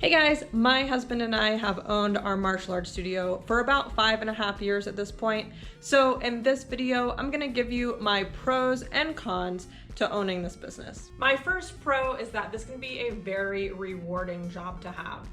Hey guys, my husband and I have owned our martial arts studio for about 5.5 years at this point. So in this video, I'm gonna give you my pros and cons to owning this business. My first pro is that this can be a very rewarding job to have.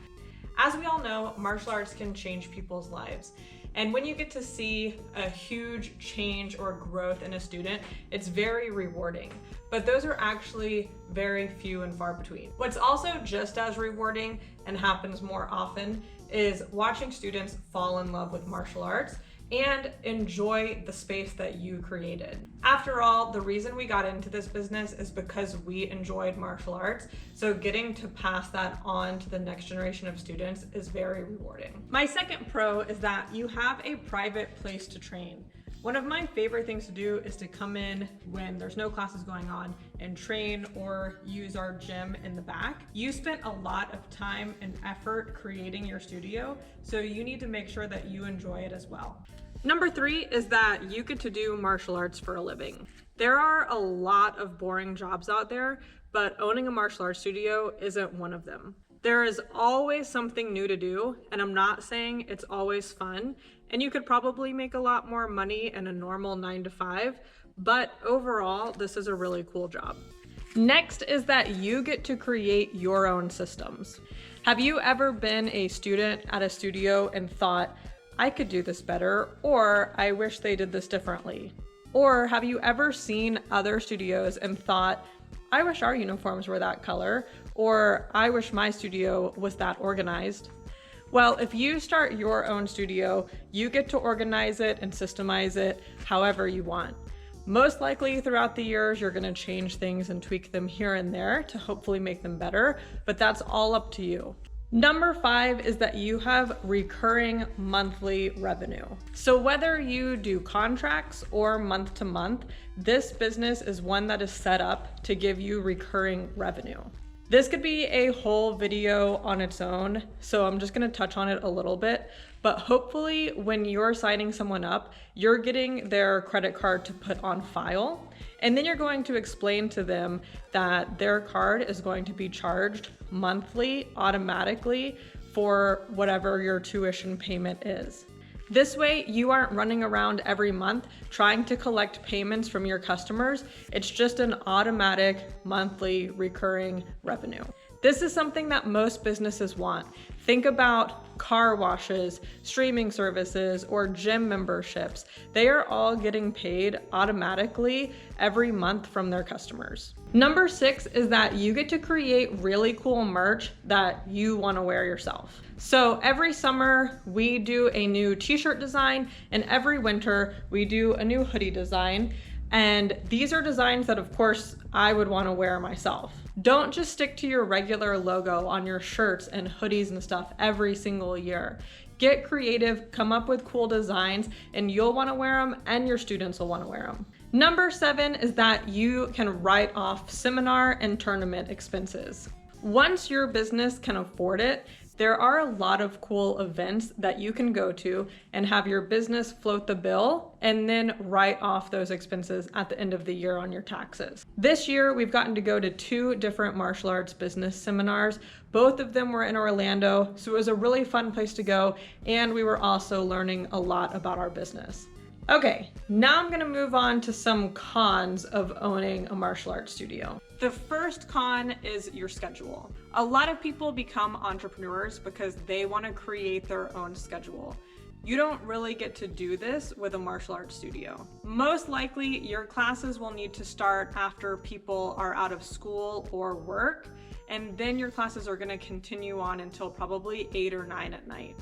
As we all know, martial arts can change people's lives. And when you get to see a huge change or growth in a student, it's very rewarding. But those are actually very few and far between. What's also just as rewarding and happens more often is watching students fall in love with martial arts and enjoy the space that you created. After all, the reason we got into this business is because we enjoyed martial arts, so getting to pass that on to the next generation of students is very rewarding. My second pro is that you have a private place to train. One of my favorite things to do is to come in when there's no classes going on and train or use our gym in the back. You spent a lot of time and effort creating your studio, so you need to make sure that you enjoy it as well. Number 3 is that you get to do martial arts for a living. There are a lot of boring jobs out there, but owning a martial arts studio isn't one of them. There is always something new to do, and I'm not saying it's always fun, and you could probably make a lot more money in a normal 9-to-5, but overall, this is a really cool job. Next is that you get to create your own systems. Have you ever been a student at a studio and thought, I could do this better, or I wish they did this differently? Or have you ever seen other studios and thought, I wish our uniforms were that color, or I wish my studio was that organized? Well, if you start your own studio, you get to organize it and systemize it however you want. Most likely throughout the years, you're gonna change things and tweak them here and there to hopefully make them better, but that's all up to you. Number 5 is that you have recurring monthly revenue. So whether you do contracts or month to month, this business is one that is set up to give you recurring revenue. This could be a whole video on its own, so I'm just gonna touch on it a little bit, but hopefully when you're signing someone up, you're getting their credit card to put on file, and then you're going to explain to them that their card is going to be charged monthly automatically for whatever your tuition payment is. This way, you aren't running around every month trying to collect payments from your customers. It's just an automatic monthly recurring revenue. This is something that most businesses want. Think about car washes, streaming services, or gym memberships. They are all getting paid automatically every month from their customers. Number 6 is that you get to create really cool merch that you want to wear yourself. So every summer we do a new t-shirt design, and every winter we do a new hoodie design. And these are designs that, of course, I would want to wear myself. Don't just stick to your regular logo on your shirts and hoodies and stuff every single year. Get creative, come up with cool designs, and you'll want to wear them and your students will want to wear them. Number 7 is that you can write off seminar and tournament expenses. Once your business can afford it, there are a lot of cool events that you can go to and have your business float the bill and then write off those expenses at the end of the year on your taxes. This year, we've gotten to go to 2 different martial arts business seminars. Both of them were in Orlando, so it was a really fun place to go, and we were also learning a lot about our business. Okay, now I'm gonna move on to some cons of owning a martial arts studio. The first con is your schedule. A lot of people become entrepreneurs because they want to create their own schedule. You don't really get to do this with a martial arts studio. Most likely, your classes will need to start after people are out of school or work, and then your classes are gonna continue on until probably 8 or 9 at night.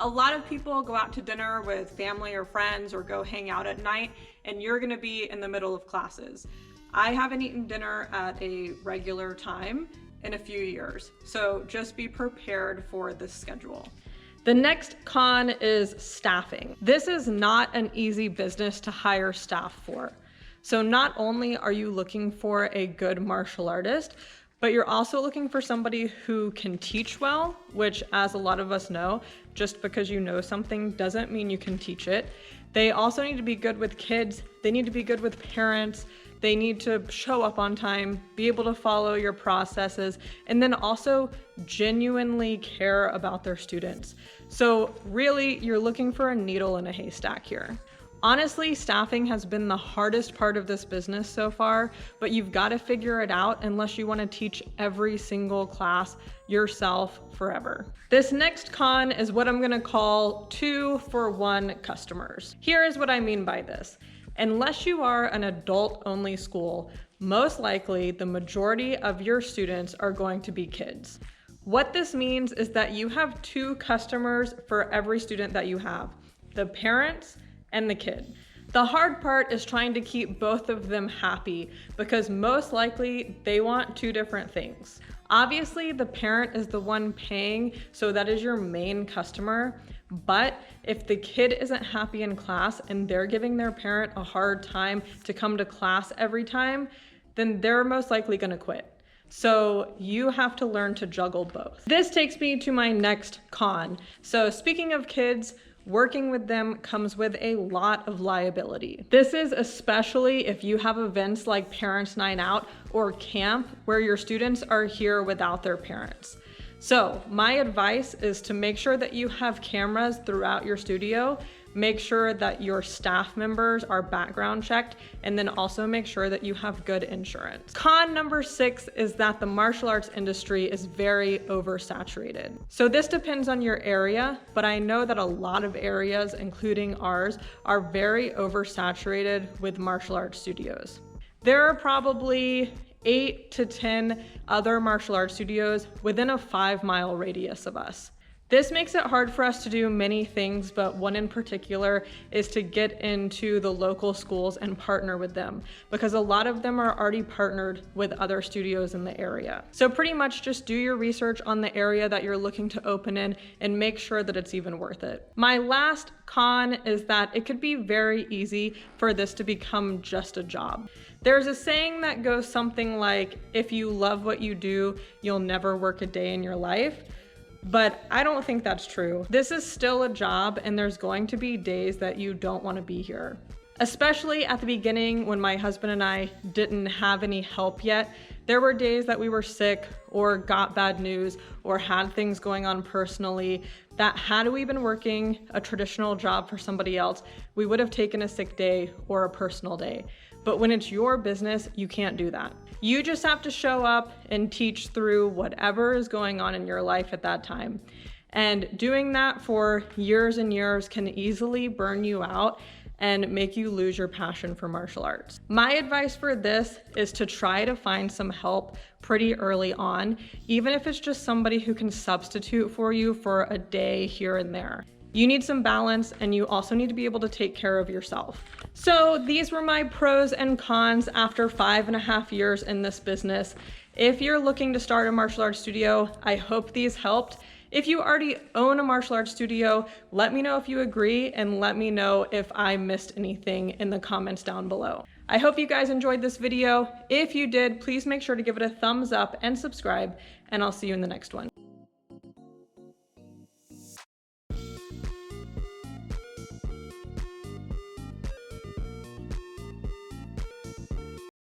A lot of people go out to dinner with family or friends or go hang out at night, and you're gonna be in the middle of classes. I haven't eaten dinner at a regular time in a few years, so just be prepared for this schedule. The next con is staffing. This is not an easy business to hire staff for. So not only are you looking for a good martial artist, but you're also looking for somebody who can teach well, which, as a lot of us know, just because you know something doesn't mean you can teach it. They also need to be good with kids. They need to be good with parents. They need to show up on time, be able to follow your processes, and then also genuinely care about their students. So really, you're looking for a needle in a haystack here. Honestly, staffing has been the hardest part of this business so far, but you've got to figure it out unless you want to teach every single class yourself forever. This next con is what I'm going to call 2-for-1 customers. Here is what I mean by this. Unless you are an adult-only school, most likely the majority of your students are going to be kids. What this means is that you have 2 customers for every student that you have, the parents and the kid. The hard part is trying to keep both of them happy because most likely they want 2 different things. Obviously, the parent is the one paying, so that is your main customer. But if the kid isn't happy in class and they're giving their parent a hard time to come to class every time, then they're most likely gonna quit. So you have to learn to juggle both. This takes me to my next con. So speaking of kids, working with them comes with a lot of liability. This is especially if you have events like Parents Night Out or camp where your students are here without their parents. So my advice is to make sure that you have cameras throughout your studio, make sure that your staff members are background checked, and then also make sure that you have good insurance. Con number 6 is that the martial arts industry is very oversaturated. So this depends on your area, but I know that a lot of areas, including ours, are very oversaturated with martial arts studios. There are probably 8 to 10 other martial arts studios within a 5-mile radius of us. This makes it hard for us to do many things, but one in particular is to get into the local schools and partner with them, because a lot of them are already partnered with other studios in the area. So pretty much just do your research on the area that you're looking to open in and make sure that it's even worth it. My last con is that it could be very easy for this to become just a job. There's a saying that goes something like, if you love what you do, you'll never work a day in your life. But I don't think that's true. This is still a job, and there's going to be days that you don't want to be here. Especially at the beginning when my husband and I didn't have any help yet, there were days that we were sick or got bad news or had things going on personally that had we been working a traditional job for somebody else, we would have taken a sick day or a personal day. But when it's your business, you can't do that. You just have to show up and teach through whatever is going on in your life at that time. And doing that for years and years can easily burn you out and make you lose your passion for martial arts. My advice for this is to try to find some help pretty early on, even if it's just somebody who can substitute for you for a day here and there. You need some balance, and you also need to be able to take care of yourself. So these were my pros and cons after 5.5 years in this business. If you're looking to start a martial arts studio, I hope these helped. If you already own a martial arts studio, let me know if you agree, and let me know if I missed anything in the comments down below. I hope you guys enjoyed this video. If you did, please make sure to give it a thumbs up and subscribe, and I'll see you in the next one.